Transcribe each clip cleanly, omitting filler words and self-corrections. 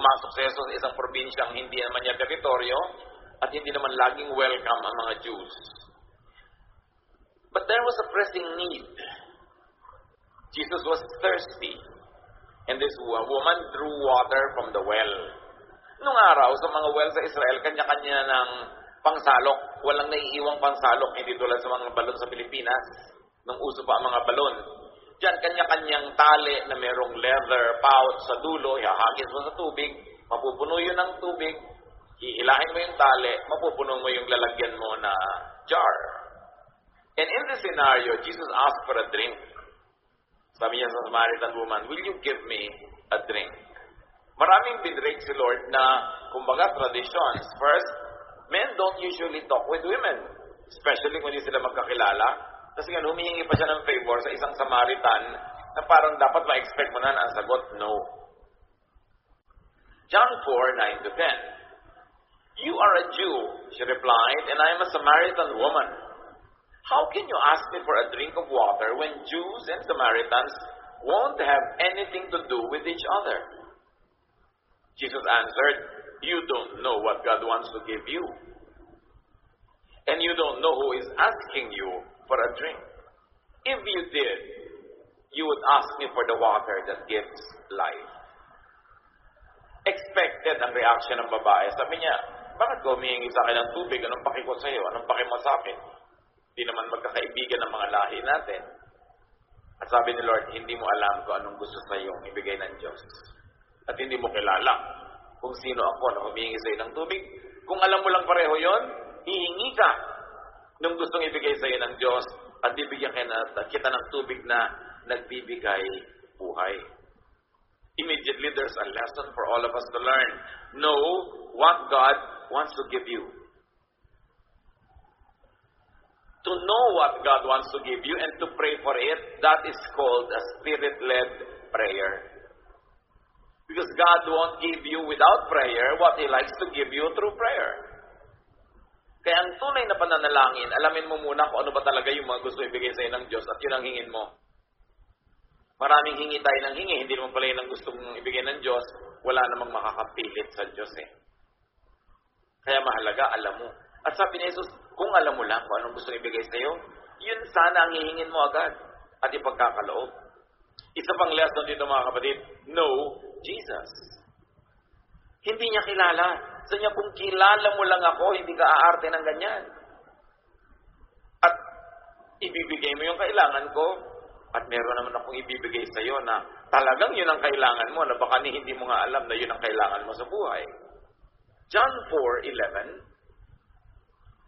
pumasok si Jesus sa isang probinsyang hindi naman niya teritoryo at hindi naman laging welcome ang mga Jews. But there was a pressing need. Jesus was thirsty. And this woman drew water from the well. Nung araw, sa mga well sa Israel, kanya-kanya ng pangsalok. Walang naiiwang pangsalok, hindi tulad sa mga balon sa Pilipinas. Nung uso pa ang mga balon. Diyan, kanya-kanyang tali na merong leather pouch sa dulo, ihahagis mo sa tubig, mapupuno yun ng tubig, hihilahin mo yung tali, mapupuno mo yung lalagyan mo na jar. And in this scenario, Jesus asked for a drink. Sabi niya sa Samaritan woman, will you give me a drink? Maraming binrake si Lord na, kumbaga, traditions. First, men don't usually talk with women, especially kung hindi sila magkakilala. Kasi nga, humihingi pa siya ng favor sa isang Samaritan na parang dapat ma-expect mo na ang sagot, no. John 4:9 to 10. You are a Jew, she replied, and I am a Samaritan woman. How can you ask me for a drink of water when Jews and Samaritans won't have anything to do with each other? Jesus answered, you don't know what God wants to give you. And you don't know who is asking you for a drink. If you did, you would ask me for the water that gives life. Expected ang reaction ng babae. Sabi niya, bakit ko humihingi sa akin ng tubig? Anong paki ko sa iyo? Anong paki mo sa akin? Hindi naman magkakaibigan ng mga lahi natin. At sabi ni Lord, hindi mo alam kung anong gusto sa iyo ibigay ng Diyos. At hindi mo kilala kung sino ako na humihingi sa iyo ng tubig. Kung alam mo lang pareho yon, hihingi ka nung gustong ibigay sa iyo ng Diyos at bibigyan kita ng tubig na nagbibigay buhay. Immediately, there's a lesson for all of us to learn. Know what God wants to give you. To know what God wants to give you and to pray for it, that is called a Spirit-led prayer. Because God won't give you without prayer what He likes to give you through prayer. Kaya ang tunay na pananalangin, alamin mo muna kung ano ba talaga yung mga gusto ibigay sa iyo ng Diyos at yun ang hingin mo. Maraming hingi tayo ng hingi, hindi naman pala yun ang gusto mong ibigay ng Diyos, wala namang makakapilit sa Diyos eh. Kaya mahalaga, alam mo. At sabi ni Jesus, kung alam mo lang kung anong gusto ibigay sa iyo, yun sana ang hihingin mo agad at ipagkakaloob. Isa pang lesson dito mga kapatid, know Jesus. Hindi niya kilala. Sa niya, kung kilala mo lang ako, hindi ka aarte ng ganyan. At ibibigay mo yung kailangan ko, at meron naman akong ibibigay sa iyo na talagang yun ang kailangan mo, na baka hindi mo nga alam na yun ang kailangan mo sa buhay. John 4:11.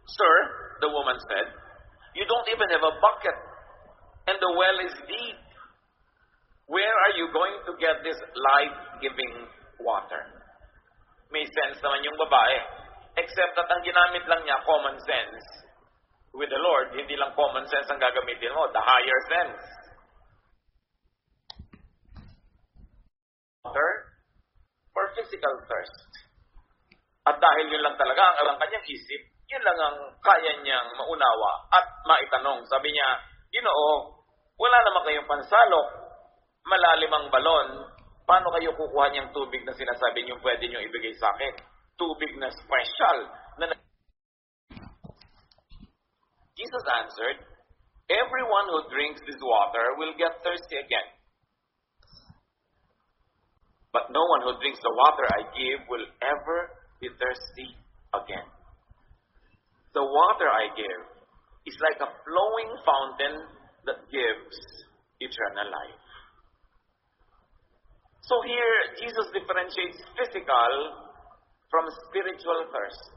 Sir, the woman said, you don't even have a bucket, and the well is deep. Where are you going to get this life-giving water? May sense naman yung babae. Except that ang ginamit lang niya, common sense. With the Lord, hindi lang common sense ang gagamitin mo, the higher sense. Water for physical thirst. At dahil yun lang talaga ang kanyang isip, yun lang ang kaya niyang maunawa at maitanong. Sabi niya, Ginoo, wala naman kayong pansalok, malalim ang balon, paano kayo kukuha niyang tubig na sinasabi niyong pwede niyong ibigay sa akin? Tubig na special. Jesus answered, everyone who drinks this water will get thirsty again. But no one who drinks the water I give will ever be thirsty again. The water I give is like a flowing fountain that gives eternal life. So here, Jesus differentiates physical from spiritual thirst.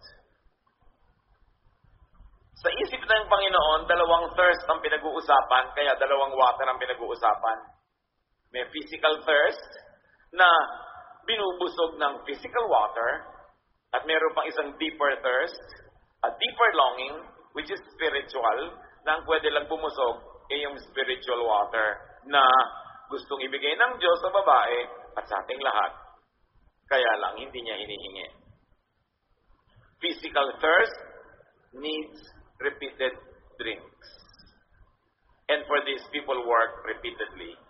Sa isip ng Panginoon, dalawang thirst ang pinag-uusapan, kaya dalawang water ang pinag-uusapan. May physical thirst na binubusog ng physical water at meron pang isang deeper thirst, a deeper longing, which is spiritual, na ang pwede lang bumusog ay yung spiritual water na gustong ibigay ng Diyos sa babae at sa ating lahat. Kaya lang, hindi niya hinihingi. Physical thirst needs repeated drinks. And for this, people work repeatedly.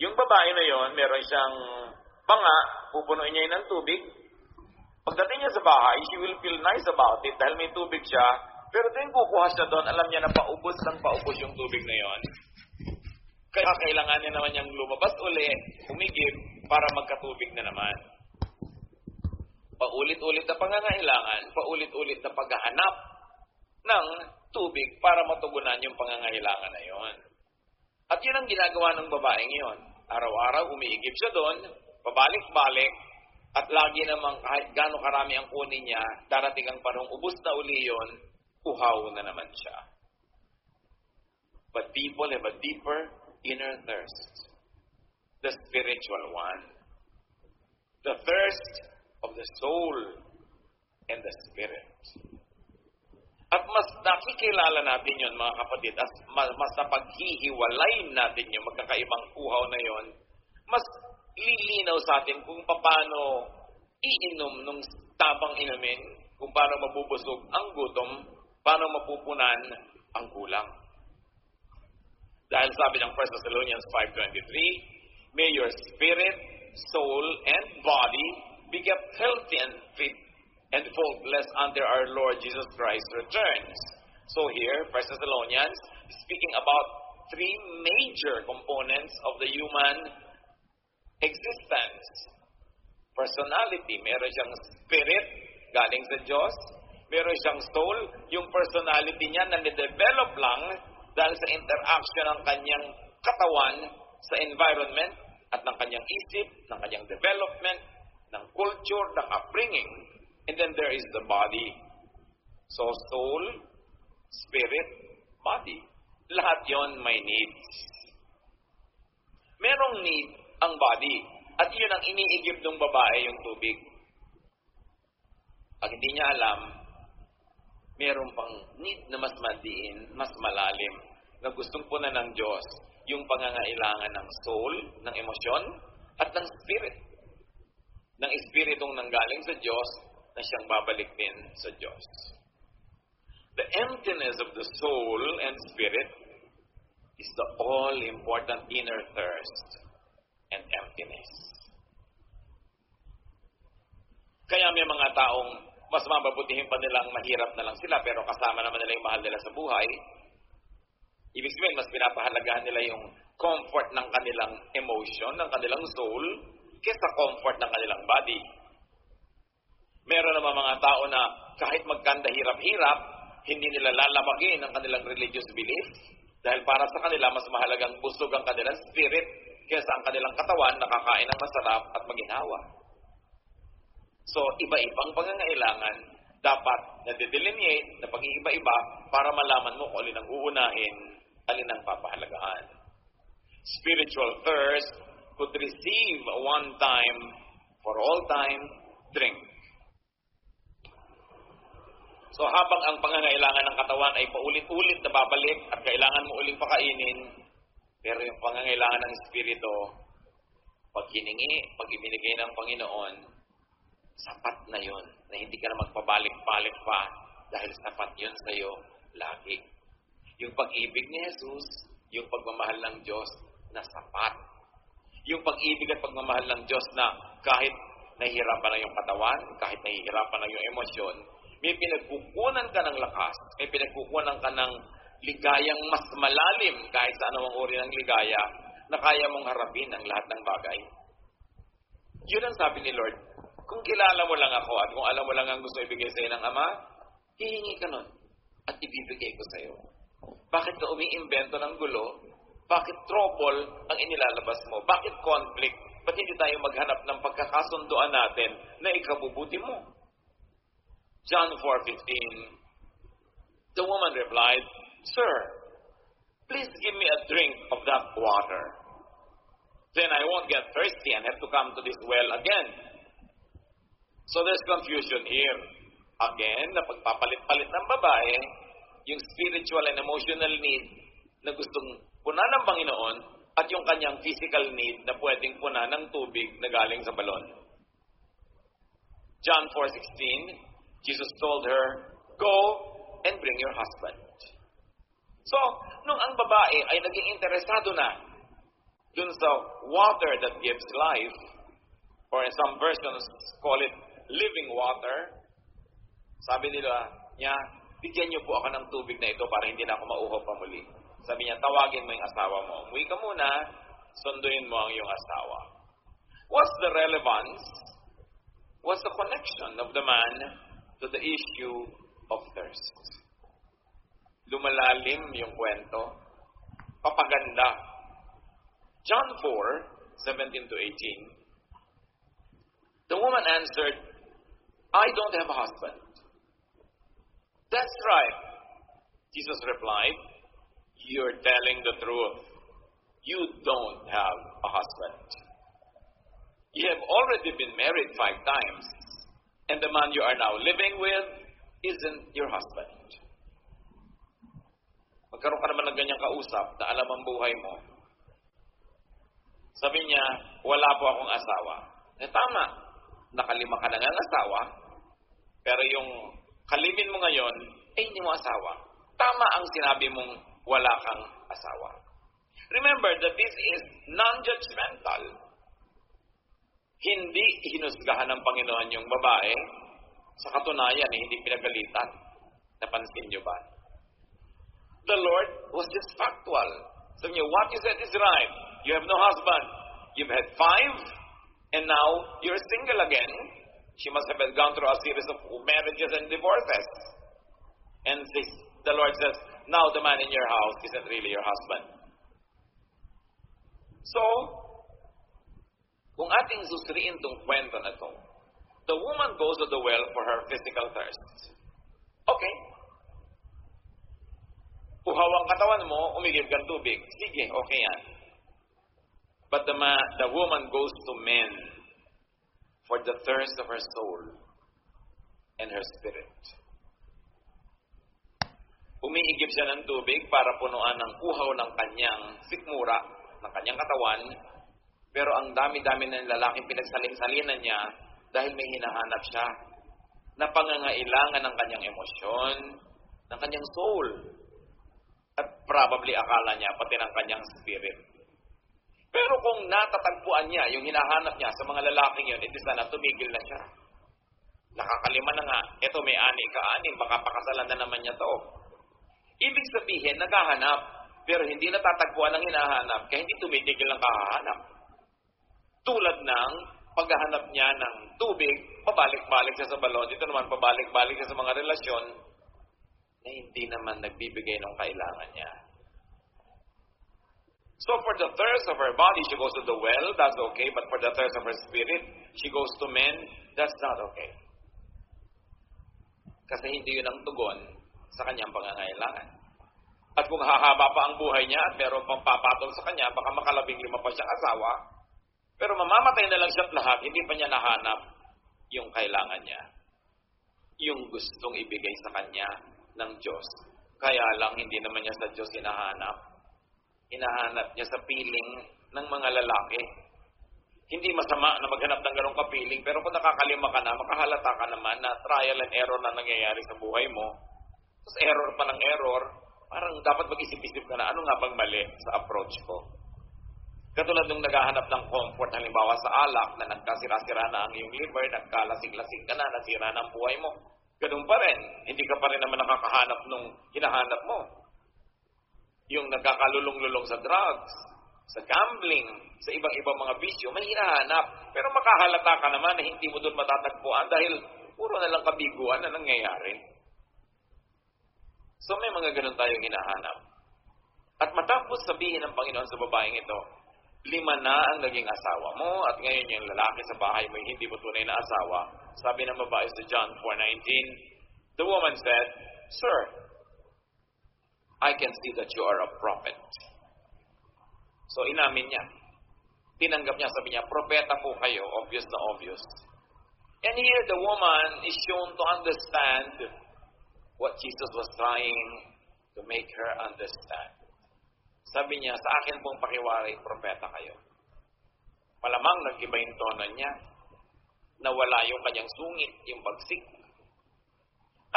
Yung babae na yon, meron siyang pupunuin niya yun ng tubig. Pagdating niya sa bahay, she will feel nice about it dahil may tubig siya. Pero tuwing kukuha siya doon, alam niya na paubos yung tubig na yon. Kaya kailangan niya naman niyang lumabas uli, humigip, para magkatubig na naman. Paulit-ulit na pangangailangan, paulit-ulit na paghahanap ng tubig para matugunan yung pangangailangan na yon. At yun ang ginagawa ng babaeng yon. Araw-araw, umiigip siya doon, pabalik-balik, at lagi namang kahit gaano karami ang kunin niya, darating ang panahong ubos na uli yun, uhaw na naman siya. But people have a deeper inner thirst. The spiritual one. The thirst of the soul and the spirit. At mas nakikilala natin yun, mga kapatid, at mas napaghihiwalay natin yung magkakaibang uhaw na yon, mas lilinaw sa atin kung paano iinom nung tamang inumin, kung paano mabubusog ang gutom, paano mapupunan ang kulang. Dahil sabi ng 1 Thessalonians 5:23, may your spirit, soul, and body be kept healthy and fit and faultless under our Lord Jesus Christ returns. So here, 1 Thessalonians, speaking about three major components of the human existence. Personality, meron siyang spirit, galing sa Diyos. Meron siyang soul, yung personality niya na nidevelop lang dahil sa interaction ng kanyang katawan sa environment at ng kanyang isip, ng kanyang development, ng culture, ng upbringing. And then there is the body. So soul, spirit, body. Lahat yon may needs. Merong need ang body. At yun ang iniigib ng babae, yung tubig. Pag hindi niya alam, meron pang need na mas madiin, mas malalim, na gustong punan ng Diyos, yung pangangailangan ng soul, ng emosyon, at ng spirit. Ng espiritong nanggaling sa Diyos, na siyang babalik din sa Diyos. The emptiness of the soul and spirit is the all-important inner thirst and emptiness. Kaya may mga taong mas mababutihin pa nilang mahirap na lang sila pero kasama naman nila yung mahal nila sa buhay. Ibig sabihin, mas pinapahalagahan nila yung comfort ng kanilang emotion, ng kanilang soul, kaysa comfort ng kanilang body. Meron naman mga tao na kahit magkanda hirap-hirap, hindi nila lalabagin ang kanilang religious belief dahil para sa kanila mas mahalagang busog ang kanilang spirit kaysa ang kanilang katawan nakakain ng masarap at maginhawa. So, iba-ibang pangangailangan dapat na-delineate, na pag-iiba-iba para malaman mo kung alin ang uunahin, alin ang papahalagahan. Spiritual thirst could receive one time for all time drink. So habang ang pangangailangan ng katawan ay paulit-ulit na babalik at kailangan mo uling pakainin, pero yung pangangailangan ng Espiritu, pag hiningi, pag ibinigay ng Panginoon, sapat na yun, na hindi ka na magpabalik-balik pa dahil sapat yun sa iyo lagi. Yung pag-ibig ni Jesus, yung pagmamahal ng Diyos na sapat. Yung pag-ibig at pagmamahal ng Diyos na kahit nahihirapan na yung katawan, kahit nahihirapan na yung emosyon, may pinagkukunan ka ng lakas, may pinagkukunan ka ng ligayang mas malalim kahit sa anumang uri ng ligaya na kaya mong harapin ang lahat ng bagay. Yun ang sabi ni Lord, kung kilala mo lang ako at kung alam mo lang ang gusto ibigay sa iyo ng Ama, hihingi ka nun at ibibigay ko sa iyo. Bakit ka umiimbento ng gulo? Bakit trouble ang inilalabas mo? Bakit conflict? Ba't hindi tayo maghanap ng pagkakasunduan natin na ikabubuti mo? John 4:15, the woman replied, Sir, please give me a drink of that water. Then I won't get thirsty and have to come to this well again. So there's confusion here. Again, na pagpapalit-palit ng babae, yung spiritual and emotional need na gustong punan ng Panginoon at yung kanyang physical need na pwedeng punan ng tubig na galing sa balon. John 4:16, Jesus told her, Go and bring your husband. So, nung ang babae ay naging interesado na dun sa water that gives life, or in some versions call it living water. Sabi nila niya, bigyan niyo po ako ng tubig na ito para hindi na ako mauhaw pa muli. Sabi niya, tawagin mo yung asawa mo. Umuwi ka muna, sunduin mo ang iyong asawa. What's the relevance? What's the connection of the man to the issue of thirst? Lumalalim yung kwento. Papaganda. John 4:17 to 18. The woman answered, I don't have a husband. That's right. Jesus replied, you're telling the truth. You don't have a husband. You have already been married 5 times, and the man you are now living with isn't your husband. Magkaroon ka naman ng ganyang kausap na alam ang buhay mo. Sabi niya, wala po akong asawa. Tama, nakalima ka na ng asawa, pero yung kalimin mo ngayon, hindi mo asawa. Tama ang sinabi mong wala kang asawa. Remember that this is non-judgmental. Hindi hinusgahan ng Panginoon yung babae. Sa katunayan, hindi pinagalitan. Napansin niyo ba? The Lord was just factual. Sabi niya, what you said is right. You have no husband. You've had 5, and now you're single again. She must have gone through a series of marriages and divorces. And the Lord says, now the man in your house isn't really your husband. So, kung ating susuriin itong kwento na ito, the woman goes to the well for her physical thirst. Okay. Uhaw ang katawan mo, umigib kang tubig. Sige, okay yan. But the woman goes to men for the thirst of her soul and her spirit. Umiigib siya ng tubig para punuan ng uhaw ng kanyang sikmura, ng kanyang katawan, pero ang dami-dami ng lalaking pinagsalin-salinan niya dahil may hinahanap siya na pangangailangan ng kanyang emosyon, ng kanyang soul, at probably akala niya pati ng kanyang spirit. Pero kung natatagpuan niya yung hinahanap niya sa mga lalaking yun, edi sana tumigil na siya. Nakakalima na nga, eto may 6 baka pakasalan na naman niya to. Ibig sabihin, naghahanap, pero hindi natatagpuan ang hinahanap, kaya hindi tumitigil ang kahahanap. Tulad ng paghahanap niya ng tubig, pabalik-balik siya sa balon, dito naman pabalik-balik siya sa mga relasyon na hindi naman nagbibigay ng kailangan niya. So for the thirst of her body, she goes to the well, that's okay. But for the thirst of her spirit, she goes to men, that's not okay. Kasi hindi yun ang tugon sa kanyang pangangailangan. At kung hahaba pa ang buhay niya at meron pang papatol sa kanya, baka makalabing 5 pa siyang asawa, pero mamamatay na lang siya lahat, hindi pa niya nahanap yung kailangan niya. Yung gustong ibigay sa kanya ng Diyos. Kaya lang, hindi naman niya sa Diyos hinahanap. Hinahanap niya sa piling ng mga lalaki. Hindi masama na maghanap ng ganong kapiling, pero kung nakakalima ka na, makahalata ka naman na trial and error na nangyayari sa buhay mo. Tapos error pa ng error, parang dapat mag-isip-isip ka na, ano nga bang mali sa approach ko? Katulad nung naghahanap ng comfort, halimbawa sa alak, na nagkasira-sira na ang iyong liver, nagkalasing-lasing ka na, nasira na ang buhay mo. Ganun pa rin, hindi ka pa rin naman nakakahanap nung hinahanap mo. Yung nagkakalulong-lulong sa drugs, sa gambling, sa ibang-ibang mga bisyo, may hinahanap. Pero makahalata ka naman na hindi mo doon matatagpuan dahil puro na lang kabiguan na nangyayari. So may mga ganun tayong hinahanap. At matapos sabihin ng Panginoon sa babaeng ito, 5 na ang naging asawa mo at ngayon yung lalaki sa bahay mo hindi mo tunay na asawa. Sabi ng babae sa John 4:19, the woman said, Sir, I can see that you are a prophet. So inamin niya. Tinanggap niya, sabi niya, propeta po kayo, obvious na obvious. And here the woman is shown to understand what Jesus was trying to make her understand. Sabi niya, sa akin pong pakiwari, propeta kayo. Malamang nag-iba yung tono niya. Nawala yung kanyang sungit, yung bagsik.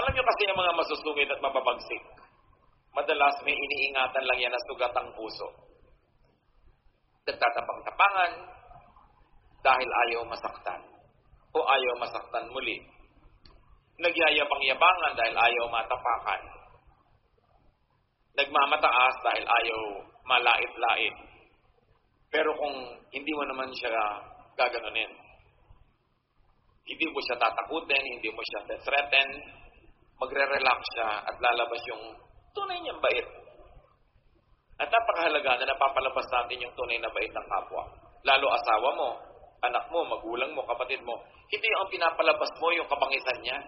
Alam niyo kasi yung mga masusungit at mababagsik, madalas may iniingatan lang yan na sugat ang puso. Nagtatapang-tapangan, dahil ayaw masaktan o ayaw masaktan muli. Nagyayabang-yabangan dahil ayaw matapakan. Nagmamataas dahil ayaw malait-lait. Pero kung hindi mo naman siya gaganunin, hindi mo siya tatakutin, hindi mo siya threaten, magre-relax siya at lalabas yung tunay niyang bait. At napakahalaga na napapalabas natin yung tunay na bait ng kapwa. Lalo asawa mo, anak mo, magulang mo, kapatid mo. Hindi ang pinapalabas mo yung kapangisan niya.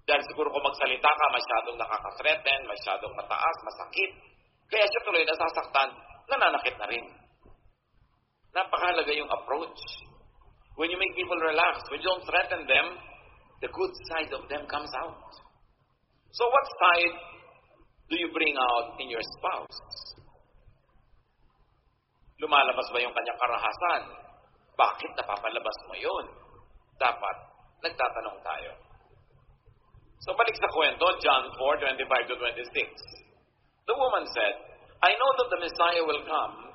Dahil siguro kung magsalita ka, masyadong nakaka-threaten, masyadong mataas, masakit. Kaya siya tuloy nasasaktan, nananakit na rin. Napakahalaga yung approach. When you make people relax, when you don't threaten them, the good side of them comes out. So what side do you bring out in your spouse? Lumalabas ba yung kanyang karahasan? Bakit napapalabas mo yun? Dapat, nagtatanong tayo. So balik sa kwento, John 4:25-26. The woman said, I know that the Messiah will come.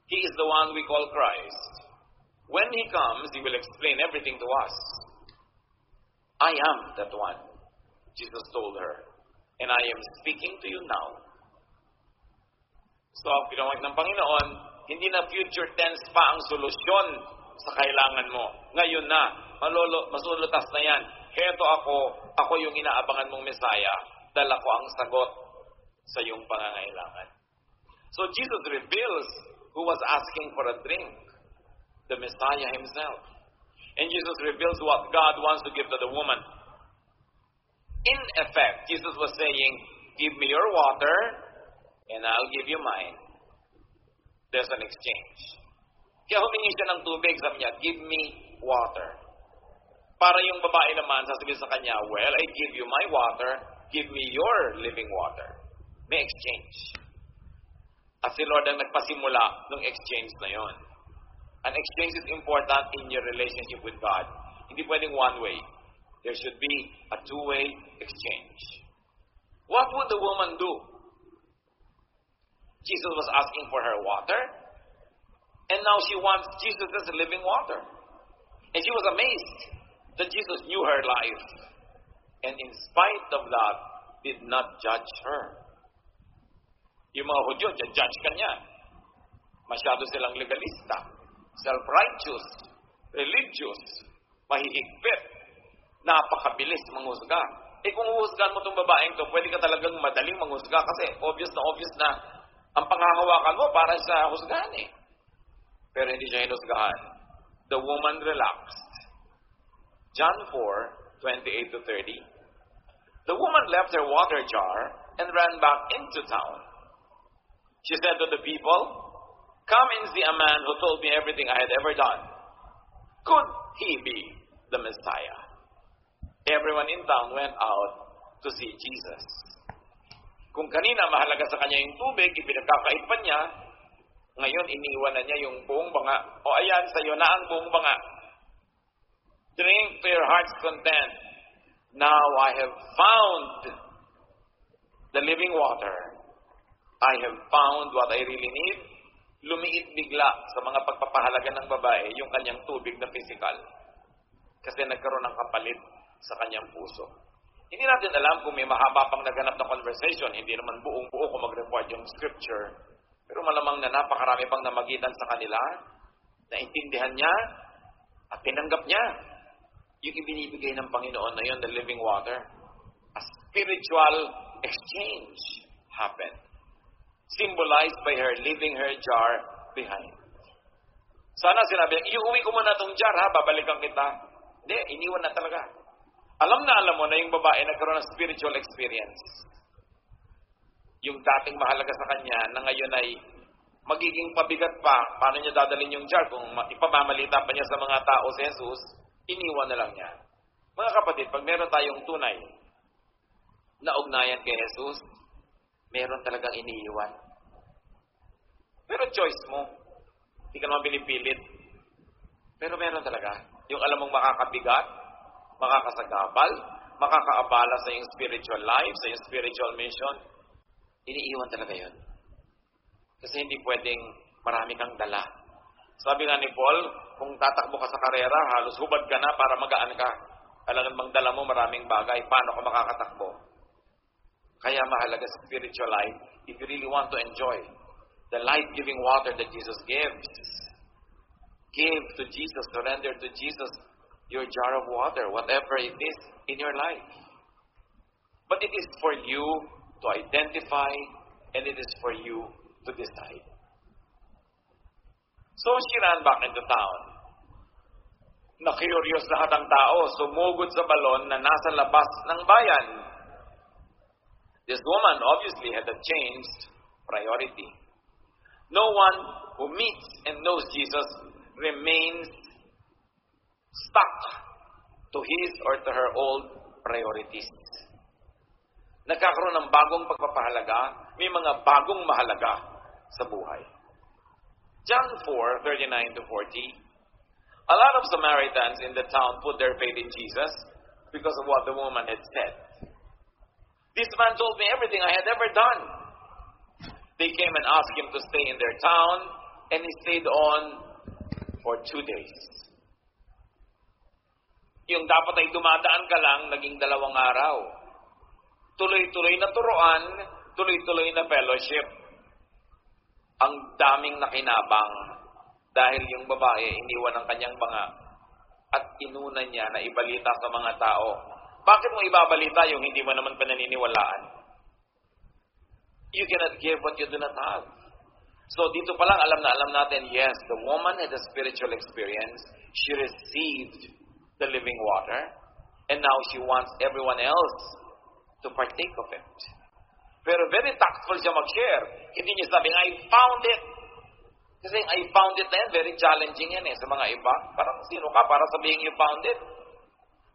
He is the one we call Christ. When He comes, He will explain everything to us. I am that one, Jesus told her, and I am speaking to you now. So, pinawag ng Panginoon, hindi na future tense pa ang solusyon sa kailangan mo. Ngayon na, masulutas na yan. Heto ako yung inaabangan mong Messiah, dala ko ang sagot sa iyong pangangailangan. So, Jesus reveals who was asking for a drink, the Messiah Himself. And Jesus reveals what God wants to give to the woman. In effect, Jesus was saying, give me your water, and I'll give you mine. There's an exchange. Kaya humingi siya ng tubig, sabi niya, give me water. Para yung babae naman, sasabihin sa kanya, well, I give you my water, give me your living water. May exchange. At si Lord ang nagpasimula ng exchange na yon. An exchange is important in your relationship with God. Hindi pwedeng one way. There should be a two-way exchange. What would the woman do? Jesus was asking for her water, and now she wants Jesus as the living water. And she was amazed that Jesus knew her life, and in spite of that, did not judge her. Yung mga Hudyo, judge ka niya. Masyado silang legalista, self-righteous, religious, mahihigpit, napakabilis manghusga. Kung uhusgan mo itong babaeng to, pwede ka talagang madaling manghusga kasi obvious na ang panghahawakan mo para sa husgahan eh. Pero hindi siya hinusgahan. The woman relaxed. John 4:28-30. The woman left her water jar and ran back into town. She said to the people, come and see a man who told me everything I had ever done. Could he be the Messiah? Everyone in town went out to see Jesus. Kung kanina mahalaga sa kanya yung tubig, ipinagkakait pa niya, ngayon iniwan na niya yung buong banga. O ayan, sa'yo na ang buong banga. Drink to your heart's content. Now I have found the living water. I have found what I really need. Lumiit bigla sa mga pagpapahalaga ng babae yung kanyang tubig na physical. Kasi nagkaroon ng kapalit sa kanyang puso. Hindi natin alam kung may mahaba pang naganap na conversation. Hindi naman buong-buo kung mag-report yung scripture. Pero malamang na napakarami pang namagitan sa kanila, naintindihan niya, at tinanggap niya yung ibinibigay ng Panginoon na yun, the living water. A spiritual exchange happened. Symbolized by her leaving her jar behind. Sana sinabi, iuwi ko muna itong jar ha, babalikan kita. Hindi, iniwan na talaga. Alam mo na yung babae nagkaroon ng spiritual experience. Yung dating mahalaga sa kanya na ngayon ay magiging pabigat pa. Paano niya dadalhin yung jar? Kung ipamamalita pa niya sa mga tao si Jesus, iniwan na lang niya. Mga kapatid, pag meron tayong tunay na ugnayan kay Jesus, meron talagang iniiwan. Pero choice mo. Hindi ka naman pinipilit. Pero meron talaga. Yung alam mong makakabigat, makakasagabal, makakaabala sa iyong spiritual life, sa iyong spiritual mission, iniiwan talaga yun. Kasi hindi pwedeng marami kang dala. Sabi nga ni Paul, kung tatakbo ka sa karera, halos hubad ka na para magaan ka. Alangan bang dala mo maraming bagay, paano ka makakatakbo? Kaya mahalaga sa spiritual life, if you really want to enjoy the life-giving water that Jesus gives, give to Jesus, surrender to Jesus your jar of water, whatever it is in your life. But it is for you to identify, and it is for you to decide. So she ran back into town. Na-curious lahat ang tao, sumugod sa balon na nasa labas ng bayan. This woman obviously had a changed priority. No one who meets and knows Jesus remains stuck to his or to her old priorities. Nagkakaroon ng bagong pagpapahalaga, may mga bagong mahalaga sa buhay. John 4:39-40. A lot of Samaritans in the town put their faith in Jesus because of what the woman had said. This man told me everything I had ever done. They came and asked him to stay in their town, and he stayed on for 2 days. Yung dapat ay dumadaan ka lang, naging 2 araw. Tuloy-tuloy na turuan, tuloy-tuloy na fellowship. Ang daming nakinabang dahil yung babae iniwan ang kanyang banga at inuna niya na ibalita sa mga tao. Bakit mo ibabalita yung hindi mo naman pananiniwalaan? You cannot give what you do not have. So dito pa lang alam na alam natin, yes, the woman had a spiritual experience. She received the living water, and now she wants everyone else to partake of it. Pero very tactful siya mag-share. Hindi niya sabing, I found it. Kasi I found it na yan, very challenging yan sa mga iba. Parang sino ka para sabihin you found it?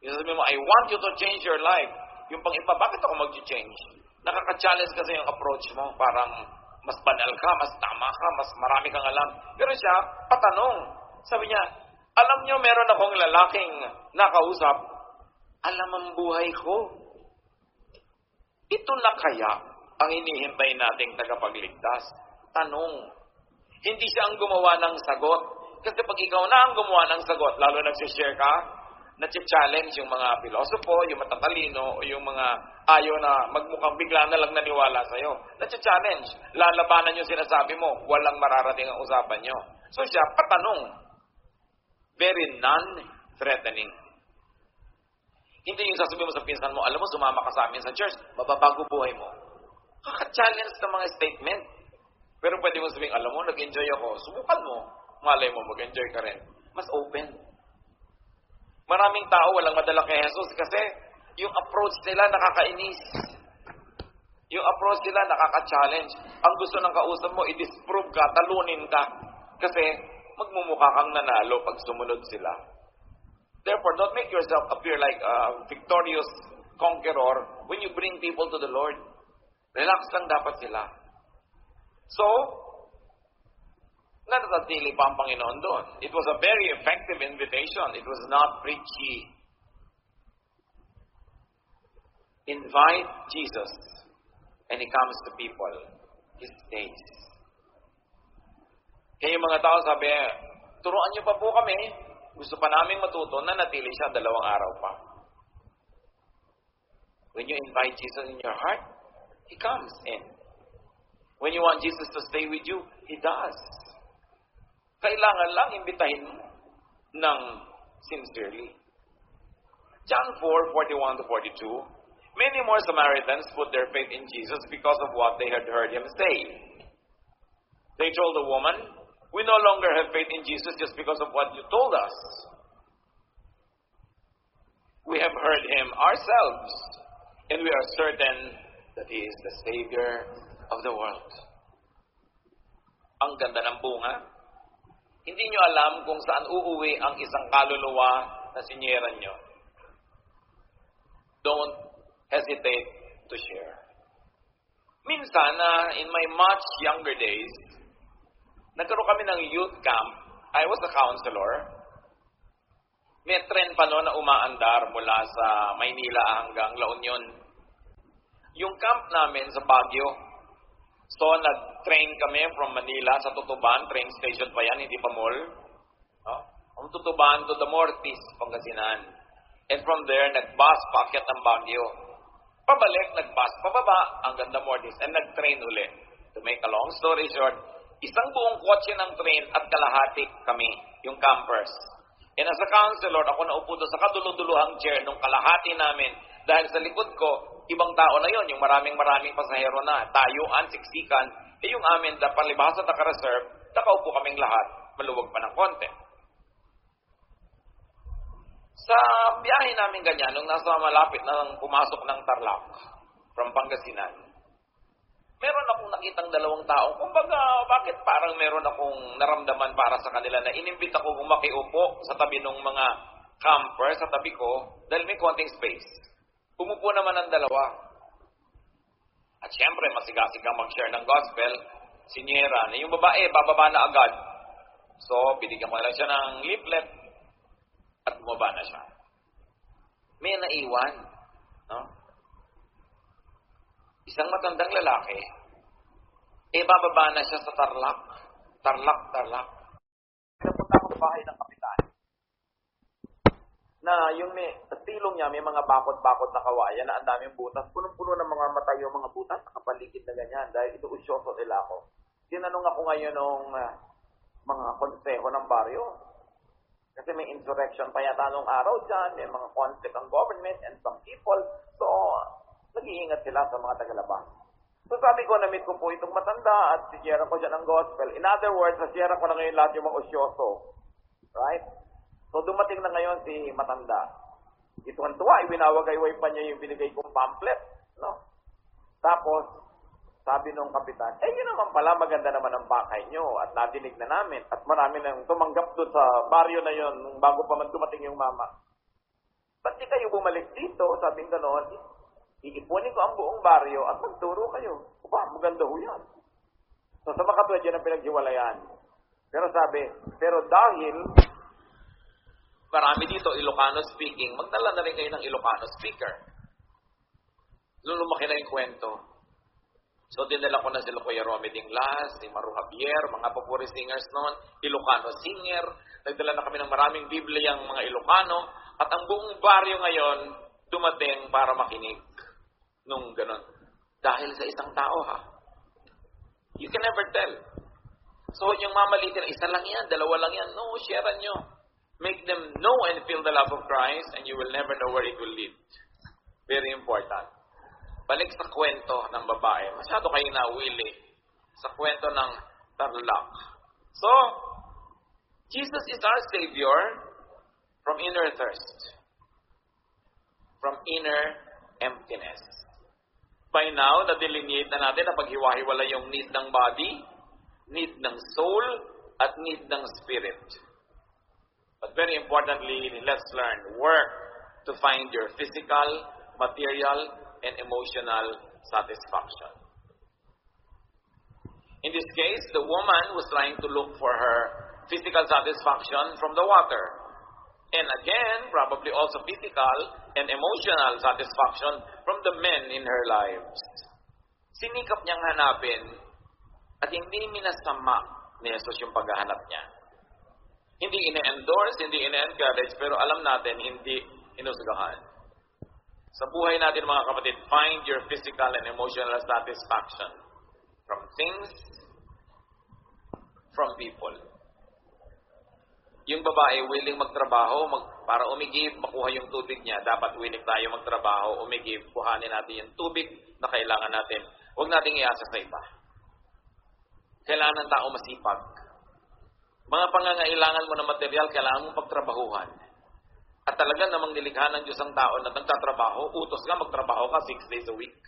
Yung sabihin mo, I want you to change your life. Yung pang iba, bakit ako mag-change? Nakaka-challenge kasi yung approach mo. Parang mas banal ka, mas tama ka, mas marami kang alam. Pero siya, patanong. Sabi niya, alam niyo, meron akong lalaking nakausap. Alam ang buhay ko. Ito na kaya ang inihintay nating tagapagligtas? Tanong. Hindi siya ang gumawa ng sagot. Kasi pag ikaw na ang gumawa ng sagot, lalo nagsishare ka, nati-challenge yung mga pilosopo, yung matatalino, o yung mga ayaw na magmukhang bigla na lang naniwala sa'yo. Nati-challenge. Lalabanan yung sinasabi mo. Walang mararating ang usapan nyo. So siya, patanong. Very non-threatening. Hindi yung sasabihin mo sa pinsan mo, alam mo, sumama ka sa amin sa church, mababago buhay mo. Kaka-challenge ng mga statement. Pero pwede mo sabihin, alam mo, nag-enjoy ako. Subukan mo. Malay mo, mag-enjoy ka rin. Mas open. Maraming tao walang madala kay Jesus kasi yung approach nila nakakainis. Yung approach nila nakaka-challenge. Ang gusto ng kausap mo, i-disprove ka, talunin ka. Kasi magmumukha kang nanalo pag sumunod sila. Therefore, don't make yourself appear like a victorious conqueror when you bring people to the Lord. Relax lang dapat sila. So, natatili pa ang Panginoon doon. It was a very effective invitation. It was not preachy. Invite Jesus, and He comes to people. He stays. Kaya yung mga tao sabi, turuan niyo pa po kami. Gusto pa namin matuto na natili siya 2 araw pa. When you invite Jesus in your heart, He comes in. When you want Jesus to stay with you, He does. Kailangan lang imbitahin mo ng sincerely. John 4:41-42. Many more Samaritans put their faith in Jesus because of what they had heard Him say. They told the woman, we no longer have faith in Jesus just because of what you told us. We have heard Him ourselves, and we are certain that He is the Savior of the world. Ang ganda ng bunga. Hindi nyo alam kung saan uuwi ang isang kaluluwa na sinyeran nyo. Don't hesitate to share. Minsan, in my much younger days, nagkaroon kami ng youth camp. I was a counselor. May trend pa noon na umaandar mula sa Maynila hanggang La Union. Yung camp namin sa Baguio, So, nag-train kami from Manila sa Tutuban. Train station pa yan, hindi pa mall. From Tutuban to the Mortis, Pangasinan. And from there, nag-bus paakyat ng Baguio. Pabalik, nag-bus pababa hanggang the Mortis. And nag-train uli. To make a long story short, isang buong kotse ng train at kalahati kami, yung campers. And as a counselor, ako naupo doon sa kaduluduluhang chair nung kalahati namin dahil sa likod ko, ibang tao na yon, yung maraming pasahero na, tayuan, siksikan, yung amin, palibhasa at naka-reserve, nakaupo kaming lahat, maluwag pa ng konti. Sa biyahe namin ganyan, nung nasa malapit na pumasok ng Tarlac, from Pangasinan, meron akong nakitang dalawang tao. Kumbaga, bakit parang meron akong naramdaman para sa kanila na inimbit ako kung makiupo sa tabi ng mga camper sa tabi ko dahil may konting space. Umupo naman ang dalawa. At syempre, masigasig mag-share ng gospel, sinyera na yung babae, bababa na agad. So, binigyan ko na lang siya ng leaflet at bumaba na siya. May naiwan. No? Isang matandang lalaki, bababa na siya sa Tarlac. Tarlac. Napunta ako sa bahay ng kapitan. Na yung silong niya, may mga bakod-bakod na kawayan na ang daming butas. Punong-puno ng mga mata yung mga butas, nakapaligid na ganyan. Dahil ito usyoso nila ako. Tinanong ako ngayon ng mga konseho ng baryo. Kasi may insurrection pa yata nung araw dyan. May mga conflict ang government and some people. So, nag-iingat sila sa mga tagalabas. So sabi ko, na-meet ko po itong matanda at siyera ko dyan ang gospel. In other words, siyera ko na ngayon lahat yung mga osyoso. Right? So dumating na ngayon si matanda. Ituwan-tuwa, ibinawagayway pa niya yung binigay kong pamphlet. No? Tapos, sabi nung kapitan, yun naman pala, maganda naman ang bakay nyo at nadinig na namin. At marami nang tumanggap doon sa baryo na yun bago pa man dumating yung mama. Ba't di kayo bumalik dito? Sabing ganoon, iipunin ko ang buong baryo at magturo kayo. Maganda ho yan. So sa makatwad yan ang pinaghiwalayan. Pero sabi, dahil marami dito Ilocano speaking, magdala na rin kayo ng Ilocano speaker. Lumaki na yung kwento. So dinala ko na sila Kuya Romy Dinglas, si Maru Javier, mga papuri singers noon, Ilocano singer. Nagdala na kami ng maraming Biblia ang mga Ilocano. At ang buong baryo ngayon, dumating para makinig. Nung ganon. Dahil sa isang tao, ha? You can never tell. So, yung mamalitin, isa lang yan, dalawa lang yan. No, sharean nyo. Make them know and feel the love of Christ and you will never know where it will lead. Very important. Balik sa kwento ng babae. Masyado kayo nawili sa kwento ng Tarlac. So, Jesus is our Savior from inner thirst. From inner emptiness. By now, na-delineate na natin na paghiwa-hiwala yung need ng body, need ng soul, at need ng spirit. But very importantly, let's learn, work to find your physical, material, and emotional satisfaction. In this case, the woman was trying to look for her physical satisfaction from the water. And again, probably also physical and emotional satisfaction from the men in her lives. Sinikap niyang hanapin at hindi minasama ni Jesus yung paghahanap niya. Hindi ine-endorse, hindi ine-encourage, pero alam natin, hindi inusgahan. Sa buhay natin mga kapatid, find your physical and emotional satisfaction from things, from people. Yung babae willing magtrabaho para umigib, makuha yung tubig niya. Dapat willing tayo magtrabaho, umigib, kuhanin natin yung tubig na kailangan natin. Huwag nating iasa sa iba. Kailangan ng tao masipag. Mga pangangailangan mo na material, kailangan mong pagtrabahuhan. At talaga namang nilikha ng Diyos ang tao na nagtatrabaho, utos nga magtrabaho ka 6 days a week.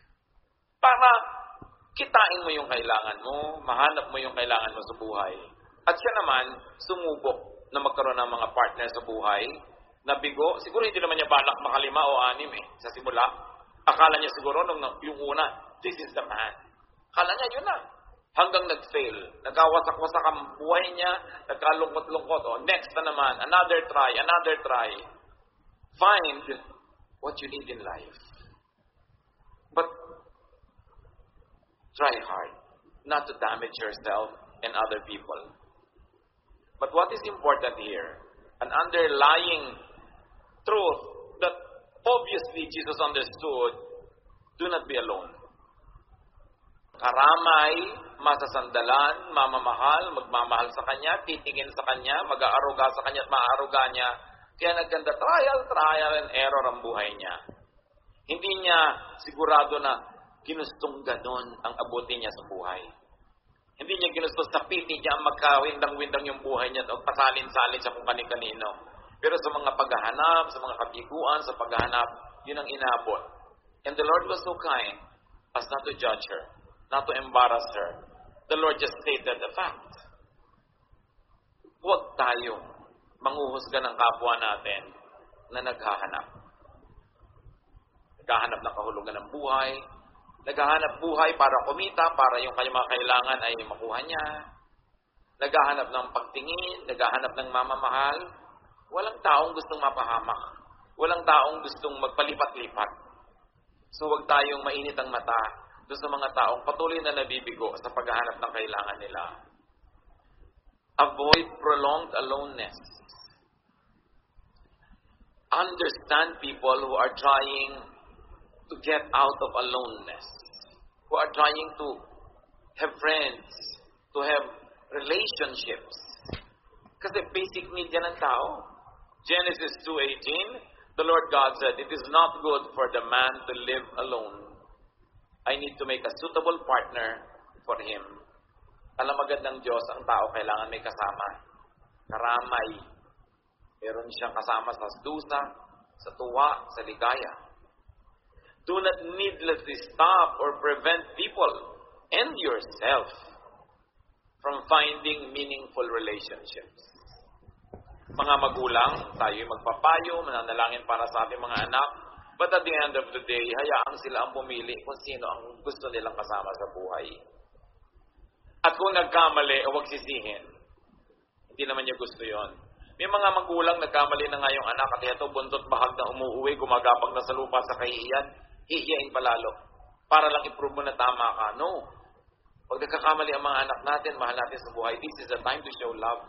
Para kitain mo yung kailangan mo, mahanap mo yung kailangan mo sa buhay. At siya naman, sumubok na magkaroon ng mga partner sa buhay, na bigo. Siguro hindi naman niya balak makalima o 6 sa simula. Akala niya siguro nung yung una, this is the man. Akala niya yun na. Hanggang nag-fail. Nagkawasak-wasak ang buhay niya, nagkalungkot-lungkot. Next na naman, another try. Find what you need in life. But try hard. not to damage yourself and other people. But what is important here, an underlying truth that obviously Jesus understood, do not be alone. Karamay, masasandalan, mamamahal, magmamahal sa Kanya, titingin sa Kanya, mag-aaruga sa Kanya at maaaruga niya. Kaya nagkanda trial and error ang buhay niya. Hindi niya sigurado na ginustong ganon ang abutin niya sa buhay. Hindi niya ginusto sa piti niya ang magkawindang-windang yung buhay niya at pasalin-salin sa kung kani-kanino. Pero sa mga paghahanap, sa mga kabiguan, sa paghahanap, yun ang inabot. And the Lord was so kind as not to judge her, not to embarrass her. The Lord just stated the fact. Huwag tayo manghuhusga ng kapwa natin na naghahanap. Naghahanap ng kahulugan ng buhay, naghahanap buhay para kumita, para yung kanyang mga kailangan ay makuha niya. Naghahanap ng pagtingin, naghahanap ng mamamahal. Walang taong gustong mapahamak. Walang taong gustong magpalipat-lipat. So huwag tayong mainit ang mata doon sa mga taong patuloy na nabibigo sa paghahanap ng kailangan nila. Avoid prolonged aloneness. Understand people who are trying to get out of aloneness, who are trying to have friends, to have relationships. Kasi basic need yan ng tao. Genesis 2:18, the Lord God said, "It is not good for the man to live alone. I need to make a suitable partner for him." Alam agad ng Diyos, ang tao kailangan may kasama. Karamay. Meron siyang kasama sa dusa, sa tuwa, sa ligaya. Do not needlessly stop or prevent people and yourself from finding meaningful relationships. Mga magulang, tayo'y magpapayo, mananalangin para sa ating mga anak, but at the end of the day, hayaan sila ang pumili kung sino ang gusto nilang kasama sa buhay. At kung nagkamali, huwag sisihin. Hindi naman niya gusto yon. May mga magulang nagkamali na nga yung anak at ito, buntot bahag na umuuwi, gumagapang na sa lupa sa kahihiyan, hihiyain palalo. Para lang i-prove mo na tama ka. No. Pag nagkakamali ang mga anak natin, mahal natin sa buhay, this is the time to show love.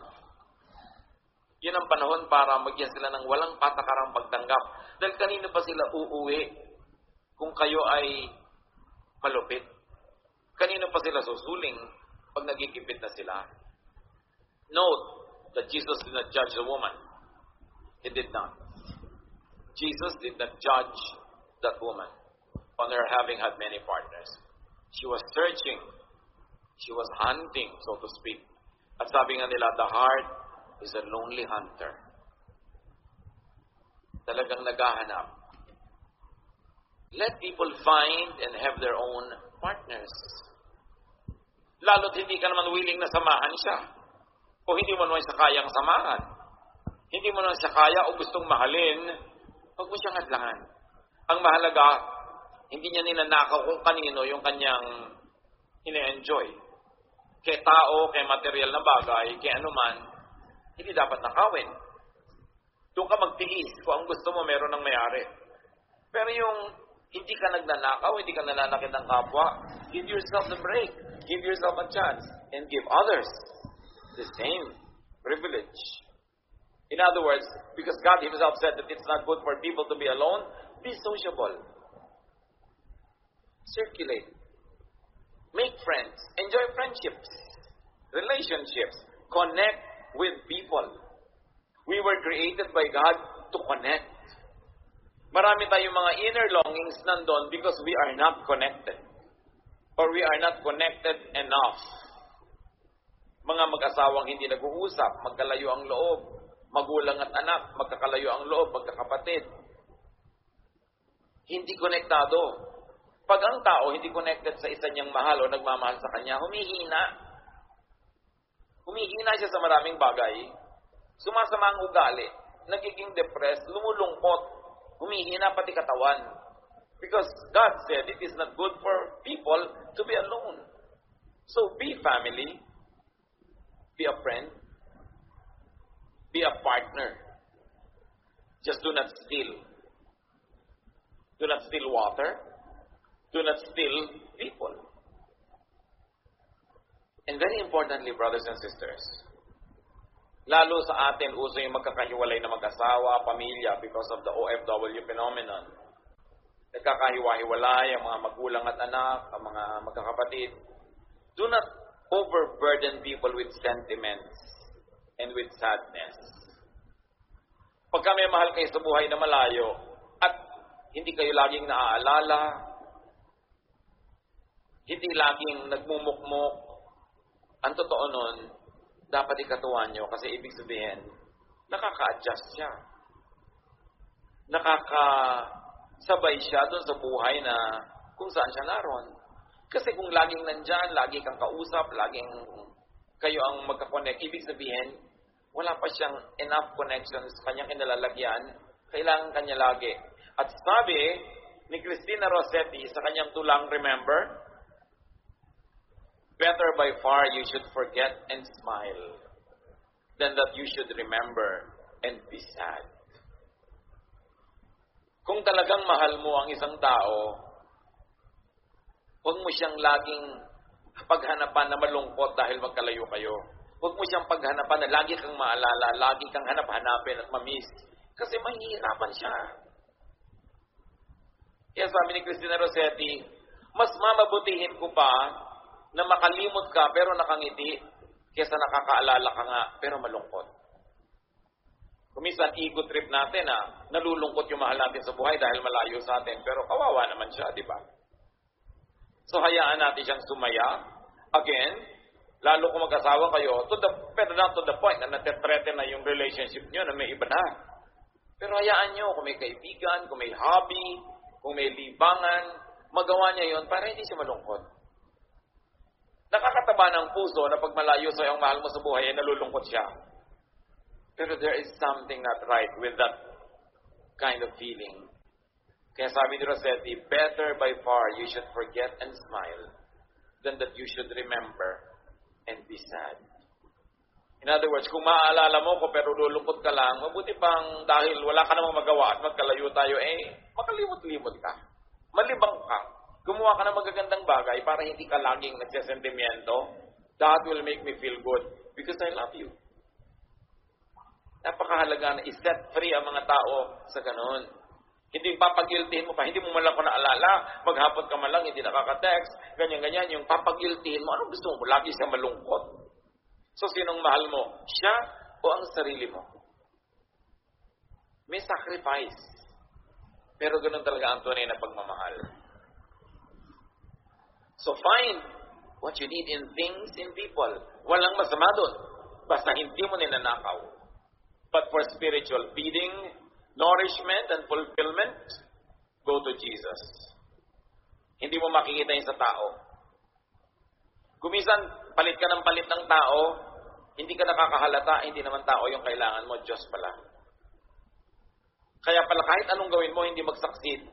Yun ang panahon para magyan sila ng walang patakarang pagtanggap. Dahil kanino pa sila uuwi kung kayo ay malupit? Kanino pa sila susuling pag nagigipit na sila? Note that Jesus did not judge the woman. He did not. Jesus did not judge that woman on her having had many partners. She was searching. She was hunting, so to speak. At sabi nga nila, the heart is a lonely hunter. Talagang naghahanap. Let people find and have their own partners. Lalo't hindi ka naman willing na samahan siya. O hindi mo naman siya kayang samahan. Hindi mo naman siya kaya o gustong mahalin, huwag mo siyang hadlangan. Ang mahalaga, hindi niya ninanakaw kung kanino yung kanyang ine-enjoy. Kay tao, kay material na bagay, kay anuman, hindi dapat nakawin. Doon ka magtiis kung ang gusto mo meron ng may-ari. Pero yung hindi ka nagnanakaw, hindi ka nananakit ng kapwa, give yourself the break. Give yourself a chance. And give others the same privilege. In other words, because God Himself said that it's not good for people to be alone, be sociable. Circulate. Make friends. Enjoy friendships. Relationships. Connect with people. We were created by God to connect. Marami tayong mga inner longings nandun because we are not connected. Or we are not connected enough. Mga mag-asawang hindi nag-uusap, magkalayo ang loob. Magulang at anak, magkakalayo ang loob, magkakapatid. Hindi konektado. Pag ang tao hindi connected sa isa niyang mahal o nagmamahal sa kanya, humihina. Humihina siya sa maraming bagay. Sumasama ang ugali. Nagiging depressed, lumulungkot. Humihina pati katawan. Because God said it is not good for people to be alone. So be family. Be a friend. Be a partner. Just do not steal. Do not steal water. Do not steal people. And very importantly, brothers and sisters, lalo sa atin, uso yung magkakahiwalay na mag-asawa, pamilya, because of the OFW phenomenon. Nagkakahiwa-hiwalay ang mga magulang at anak, ang mga magkakapatid. Do not overburden people with sentiments and with sadness. Pagka may mahal kayo sa buhay na malayo at hindi kayo laging naaalala, hindi laging nagmumukmok, ang totoo nun, dapat ikatuwa nyo kasi ibig sabihin, nakaka-adjust siya. Nakakasabay siya doon sa buhay na kung saan siya naroon. Kasi kung laging nandyan, lagi kang kausap, laging kayo ang magka-connect, ibig sabihin, wala pa siyang enough connections sa kanyang kinalalagyan, kailangan kanya lagi. At sabi ni Cristina Rossetti sa kanyang tulang, remember, better by far you should forget and smile than that you should remember and be sad. Kung talagang mahal mo ang isang tao, huwag mo siyang laging paghanapan na malungkot dahil magkalayo kayo. Huwag mo siyang paghanapan na lagi kang maalala, lagi kang hanap-hanapin at mamiss. Kasi mahihirapan siya. Kaya sabi ni Cristina Rossetti, mas mamabutihin ko pa na makalimot ka pero nakangiti kesa nakakaalala ka nga pero malungkot. Kuminsan ego trip natin nalulungkot yung mahal natin sa buhay dahil malayo sa atin pero kawawa naman siya, di ba? So hayaan natin siyang sumaya. Again, lalo kung mag-asawa kayo, pero not to the point na natetreten na yung relationship nyo na may iba na. Pero hayaan nyo kung may kaibigan, kung may hobby, kung may libangan, magawa niya yon para hindi siya malungkot. Nakakataba ng puso na pag malayo sa iyong mahal mo sa buhay ay nalulungkot siya. Pero there is something not right with that kind of feeling. Kaya sabi ni Rossetti, better by far you should forget and smile than that you should remember and be sad. In other words, kung maaalala mo ko pero lulungkot ka lang, mabuti pang dahil wala ka namang magawa at magkalayo tayo, makalimot-limot ka. Malibang ka. Gumawa ka ng magagandang bagay para hindi ka laging nagsesentimiento. That will make me feel good because I love you. Napakahalaga na i-set free ang mga tao sa ganun. Hindi papagiltihin mo pa, hindi mo man lang ko naalala, maghapon ka man lang, hindi nakaka-text, ganyan-ganyan, yung papagiltihin mo, anong gusto mo? Lagi siya malungkot. So, sinong mahal mo? Siya o ang sarili mo? May sacrifice. Pero ganun talaga ang tunay na pagmamahal. So, find what you need in things, in people. Walang masama doon. Basta hindi mo ninanakaw. But for spiritual feeding, nourishment, and fulfillment, go to Jesus. Hindi mo makikita yun sa tao. Kumisan, palit ka ng palit ng tao, hindi ka nakakahalata, hindi naman tao yung kailangan mo, Diyos pala. Kaya pala kahit anong gawin mo, hindi mag-succeed.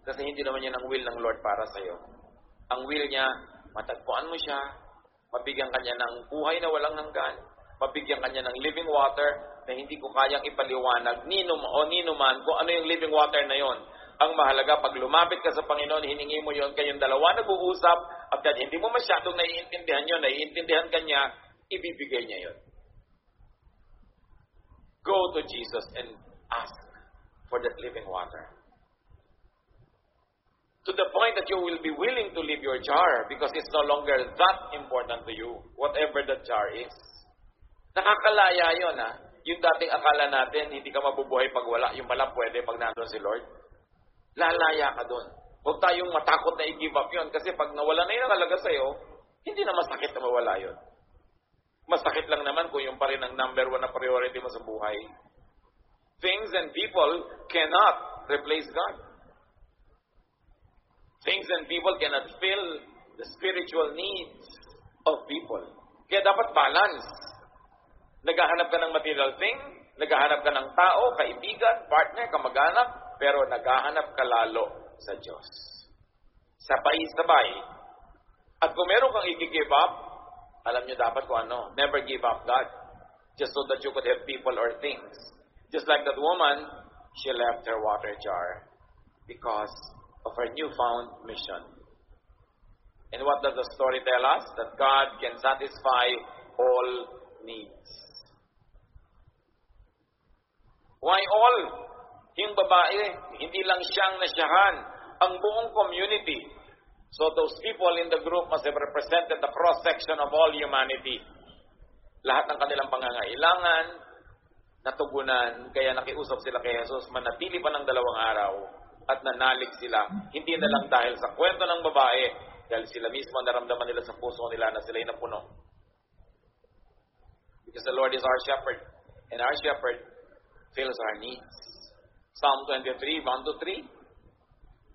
Kasi hindi naman yan ang will ng Lord para sa'yo. Ang will niya, matagpuan mo siya, mabigyan ka niya ng buhay na walang hanggan, mabigyan ka niya ng living water na hindi ko kayang ipaliwanag, nino man, kung ano yung living water na yon. Ang mahalaga, pag lumapit ka sa Panginoon, hiningi mo yon, kayong dalawa nag-uusap, at hindi mo masyadong naiintindihan yun, naiintindihan ka niya, ibibigay niya yon. Go to Jesus and ask for that living water. To the point that you will be willing to leave your jar because it's no longer that important to you, whatever that jar is. Nakakalaya yun, Yung dating akala natin, hindi ka mabubuhay pag wala. Yung pala pwede pag nandun si Lord. Lalaya ka dun. Huwag tayong matakot na i-give up yun. Kasi pag nawala na yung nakalaga sa'yo, hindi na masakit na mawala yun. Masakit lang naman kung yung pa rin ang number one na priority mo sa buhay. Things and people cannot replace God. Things and people cannot fill the spiritual needs of people. Kaya dapat balance. Naghahanap ka ng material thing, naghahanap ka ng tao, kaibigan, partner, kamag-anak, pero naghahanap ka lalo sa Diyos. Sabay-sabay. At kung meron kang i-give up, alam niyo dapat kung ano, never give up God. Just so that you could have people or things. Just like that woman, she left her water jar because of her newfound mission. And what does the story tell us? That God can satisfy all needs. Why all? Yung babae, hindi lang siyang nasyahan, ang buong community. So those people in the group must have represented the cross-section of all humanity. Lahat ng kanilang pangangailangan, natugunan, kaya nakiusap sila kay Jesus, manatili pa ng 2 araw at nanalig sila. Hindi na lang dahil sa kwento ng babae, dahil sila mismo naramdaman nila sa puso nila na sila'y napuno. Because the Lord is our shepherd, and our shepherd fills our needs. Psalm 23, 1-3.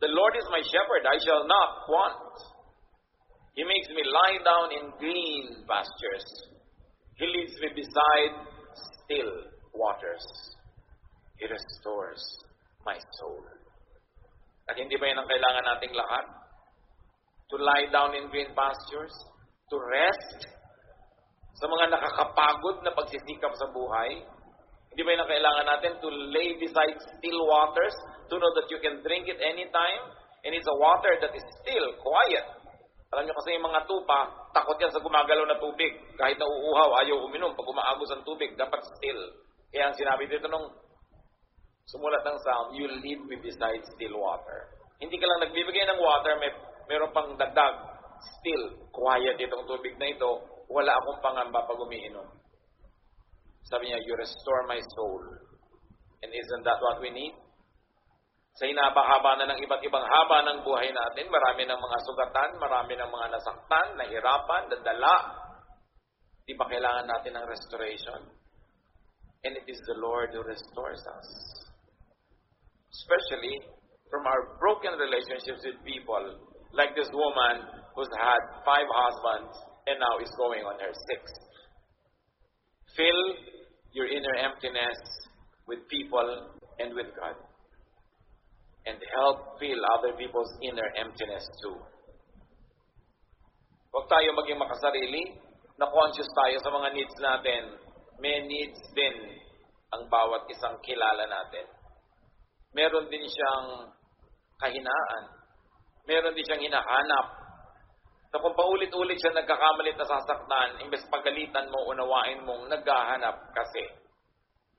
The Lord is my shepherd, I shall not want. He makes me lie down in green pastures. He leads me beside still waters. He restores my soul. At hindi ba yan ang kailangan nating lahat? To lie down in green pastures? To rest? Sa mga nakakapagod na pagsisikap sa buhay? Hindi ba yan ang kailangan natin? To lay beside still waters? To know that you can drink it anytime? And it's a water that is still, quiet. Alam niyo kasi yung mga tupa, takot yan sa gumagalaw na tubig. Kahit na uuhaw, ayaw uminom. Pag umaagos ang tubig, dapat still. Kaya ang sinabi dito nung sumulat ng Psalm, you lead me beside still water. Hindi ka lang nagbibigay ng water, meron pang dagdag. Still, quiet itong tubig na ito. Wala akong pangamba pag umiinom. Sabi niya, you restore my soul. And isn't that what we need? Sa hinabahaba na ng iba't ibang haba ng buhay natin, marami ng mga sugatan, marami ng mga nasaktan, nahirapan, nadala. Di ba kailangan natin ng restoration? And it is the Lord who restores us. Especially from our broken relationships with people, like this woman who's had 5 husbands and now is going on her 6th. Fill your inner emptiness with people and with God. And help fill other people's inner emptiness too. Huwag tayo maging makasarili na conscious tayo sa mga needs natin. May needs din ang bawat isang kilala natin. Meron din siyang kahinaan. Meron din siyang hinahanap. Na kung paulit-ulit siya nagkakamalit na sasaktan, imbes pagalitan mo, unawain mong naghahanap kasi.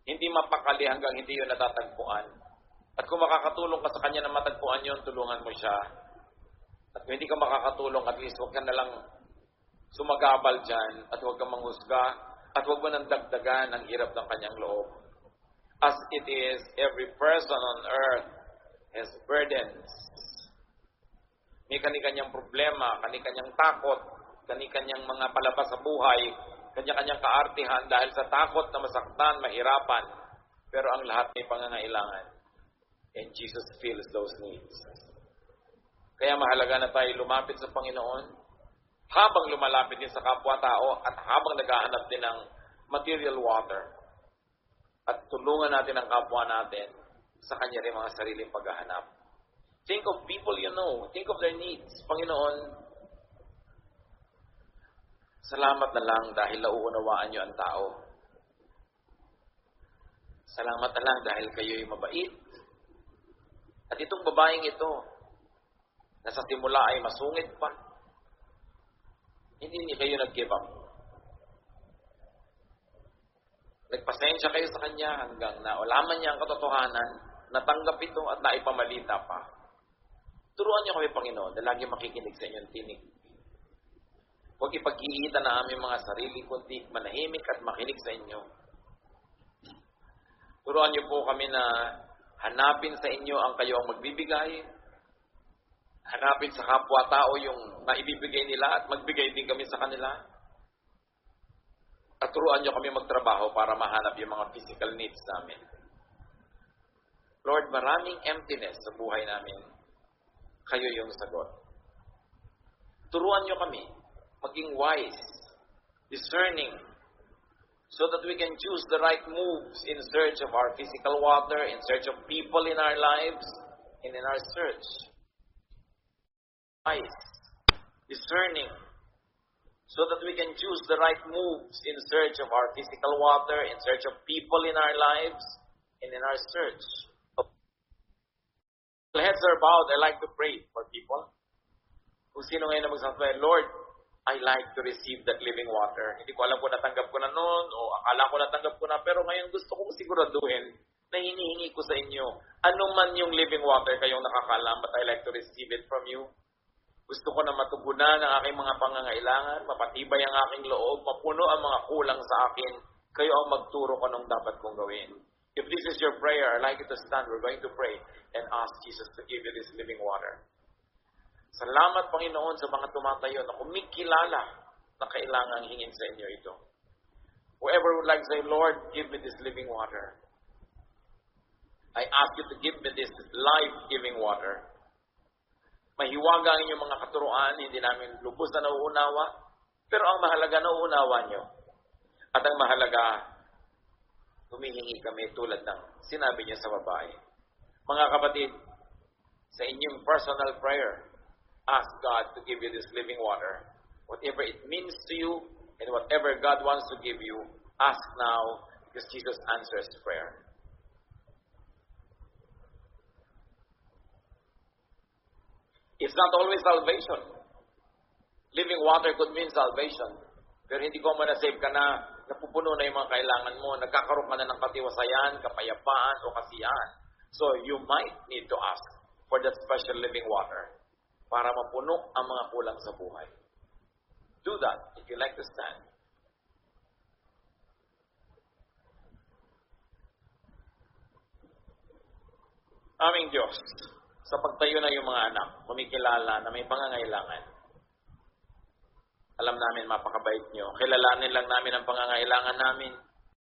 Hindi mapakali hanggang hindi yun natatagpuan. At kung makakatulong ka sa kanya na matagpuan yun, tulungan mo siya. At kung hindi ka makakatulong, at least huwag ka na lang sumagabal dyan at huwag kang manghusga at huwag mo nang dagdagan ang hirap ng kanyang loob. As it is, every person on earth has burdens. May kani-kanyang problema, kani-kanyang takot, kani-kanyang mga palabas sa buhay, kanya-kanyang kaartihan dahil sa takot na masaktan, mahirapan. Pero ang lahat may pangangailangan. And Jesus fills those needs. Kaya mahalaga na tayo lumapit sa Panginoon habang lumalapit din sa kapwa-tao at habang naghahanap din ng material water. At tulungan natin ang kapwa natin sa kanya rin mga sariling paghahanap. Think of people you know. Think of their needs. Panginoon, salamat na lang dahil nauunawaan niyo ang tao. Salamat na lang dahil kayo'y mabait. At itong babaeng ito, na sa simula ay masungit pa, hindi niya kayo nag-give up. Nagpasensya kayo sa kanya hanggang naulaman niya ang katotohanan, natanggap ito at naipamalita pa. Turuan niyo kami, Panginoon, na lagi makikinig sa inyong tinig. Huwag ipag-iita na aming mga sarili, kundi manahimik at makinig sa inyo. Turuan niyo po kami na hanapin sa inyo ang kayo ang magbibigay. Hanapin sa kapwa-tao yung naibibigay nila at magbigay din kami sa kanila. At turuan niyo kami magtrabaho para mahanap yung mga physical needs namin. Lord, maraming emptiness sa buhay namin. Kayo yung sagot. Turuan niyo kami maging wise, discerning, so that we can choose the right moves in search of our physical water, in search of people in our lives, and in our search. Wise, discerning, so that we can choose the right moves in search of our physical water, in search of people in our lives, and in our search. Heads are bowed. I like to pray for people. Kung sino ngayon na magsasabi, Lord, I like to receive that living water. Hindi ko alam kung natanggap ko na noon o akala ko natanggap ko na, pero ngayon gusto kong siguraduhin na hinihingi ko sa inyo. Ano man yung living water kayong nakakalam, but I like to receive it from you. Gusto ko na matugunan ang aking mga pangangailangan, mapatibay ang aking loob, mapuno ang mga kulang sa akin. Kayo ang magturo ko nung dapat kong gawin. If this is your prayer, I'd like you to stand. We're going to pray and ask Jesus to give you this living water. Salamat, Panginoon, sa mga tumatayo na kumikilala na kailangang hingin sa inyo ito. Whoever would like to say, Lord, give me this living water. I ask you to give me this life-giving water. Mahiwaga ang inyong mga katuruan, hindi namin lubos na nauunawa, pero ang mahalaga nauunawa nyo. At ang mahalaga, humihingi kami tulad ng sinabi niya sa babae. Mga kapatid, sa inyong personal prayer, ask God to give you this living water. Whatever it means to you, and whatever God wants to give you, ask now, because Jesus answers prayer. It's not always salvation. Living water could mean salvation. Pero hindi ko na-save ka na, napupuno na yung mga kailangan mo, nagkakaroon ka na ng katiwasayan, kapayapaan, o kasiyahan. So, you might need to ask for that special living water para mapuno ang mga kulang sa buhay. Do that if you like to stand. Aming Diyos, sa pagtayo na yung mga anak, kumikilala na may pangangailangan. Alam namin, mapakabait nyo. Kilalanin lang namin ang pangangailangan namin.